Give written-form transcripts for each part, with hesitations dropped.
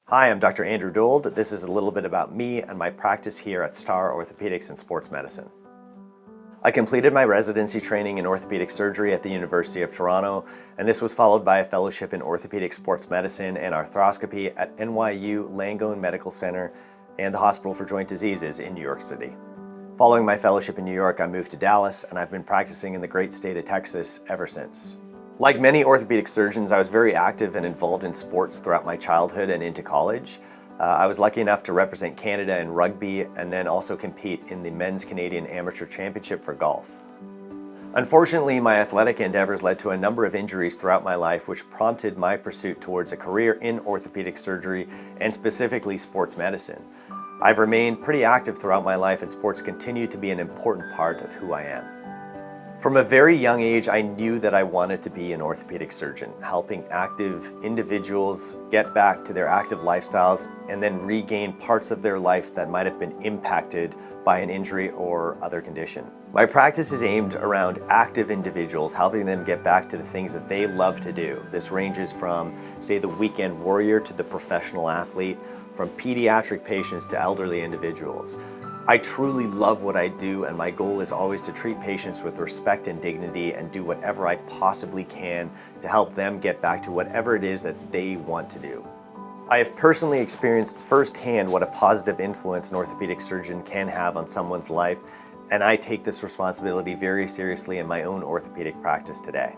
Hi, I'm Dr. Andrew Dold. This is a little bit about me and my practice here at Star Orthopedics and Sports Medicine. I completed my residency training in orthopedic surgery at the University of Toronto, and this was followed by a fellowship in orthopedic sports medicine and arthroscopy at NYU Langone Medical Center and the Hospital for Joint Diseases in New York City. Following my fellowship in New York, I moved to Dallas, and I've been practicing in the great state of Texas ever since. Like many orthopedic surgeons, I was very active and involved in sports throughout my childhood and into college. I was lucky enough to represent Canada in rugby and then also compete in the Men's Canadian Amateur Championship for golf. Unfortunately, my athletic endeavors led to a number of injuries throughout my life, which prompted my pursuit towards a career in orthopedic surgery and specifically sports medicine. I've remained pretty active throughout my life, and sports continue to be an important part of who I am. From a very young age, I knew that I wanted to be an orthopedic surgeon, helping active individuals get back to their active lifestyles and then regain parts of their life that might have been impacted by an injury or other condition. My practice is aimed around active individuals, helping them get back to the things that they love to do. This ranges from, say, the weekend warrior to the professional athlete, from pediatric patients to elderly individuals. I truly love what I do, and my goal is always to treat patients with respect and dignity and do whatever I possibly can to help them get back to whatever it is that they want to do. I have personally experienced firsthand what a positive influence an orthopedic surgeon can have on someone's life, and I take this responsibility very seriously in my own orthopedic practice today.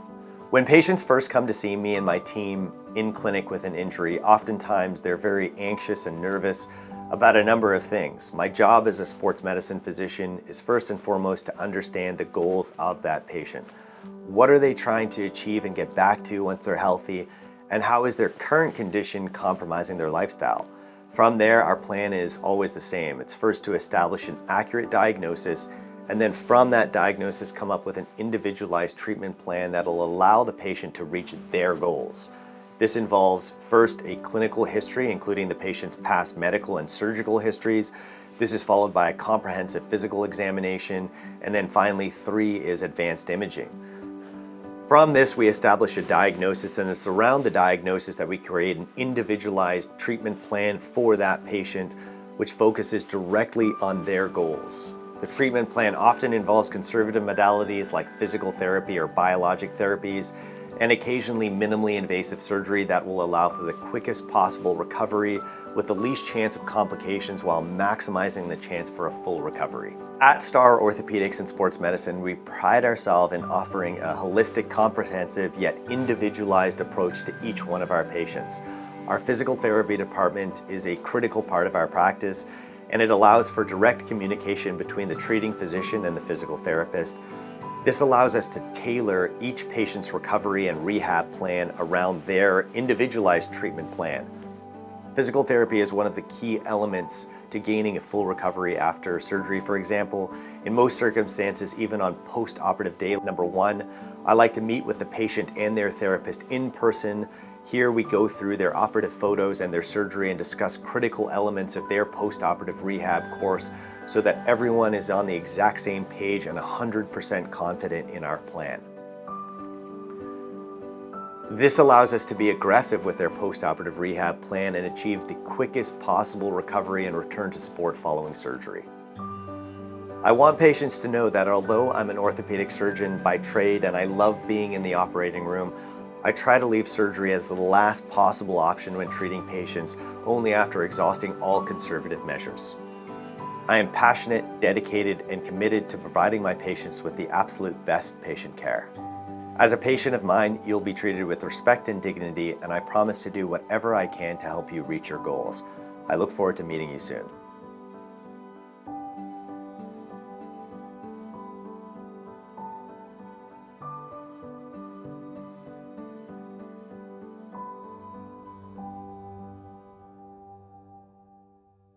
When patients first come to see me and my team in clinic with an injury, oftentimes they're very anxious and nervous about a number of things. My job as a sports medicine physician is first and foremost to understand the goals of that patient. What are they trying to achieve and get back to once they're healthy, and how is their current condition compromising their lifestyle? From there, our plan is always the same. It's first to establish an accurate diagnosis, and then from that diagnosis come up with an individualized treatment plan that'll allow the patient to reach their goals. This involves first a clinical history, including the patient's past medical and surgical histories. This is followed by a comprehensive physical examination, and then finally 3 is advanced imaging. From this, we establish a diagnosis, and it's around the diagnosis that we create an individualized treatment plan for that patient, which focuses directly on their goals. The treatment plan often involves conservative modalities like physical therapy or biologic therapies, and occasionally minimally invasive surgery that will allow for the quickest possible recovery with the least chance of complications while maximizing the chance for a full recovery. At Star Orthopedics and Sports Medicine, we pride ourselves in offering a holistic, comprehensive, yet individualized approach to each one of our patients. Our physical therapy department is a critical part of our practice, and it allows for direct communication between the treating physician and the physical therapist. This allows us to tailor each patient's recovery and rehab plan around their individualized treatment plan. Physical therapy is one of the key elements to gaining a full recovery after surgery. For example, in most circumstances, even on post-operative day number 1, I like to meet with the patient and their therapist in person. Here we go through their operative photos and their surgery and discuss critical elements of their post-operative rehab course so that everyone is on the exact same page and 100% confident in our plan. This allows us to be aggressive with their post-operative rehab plan and achieve the quickest possible recovery and return to sport following surgery. I want patients to know that although I'm an orthopedic surgeon by trade and I love being in the operating room, I try to leave surgery as the last possible option when treating patients, only after exhausting all conservative measures. I am passionate, dedicated, and committed to providing my patients with the absolute best patient care. As a patient of mine, you'll be treated with respect and dignity, and I promise to do whatever I can to help you reach your goals. I look forward to meeting you soon.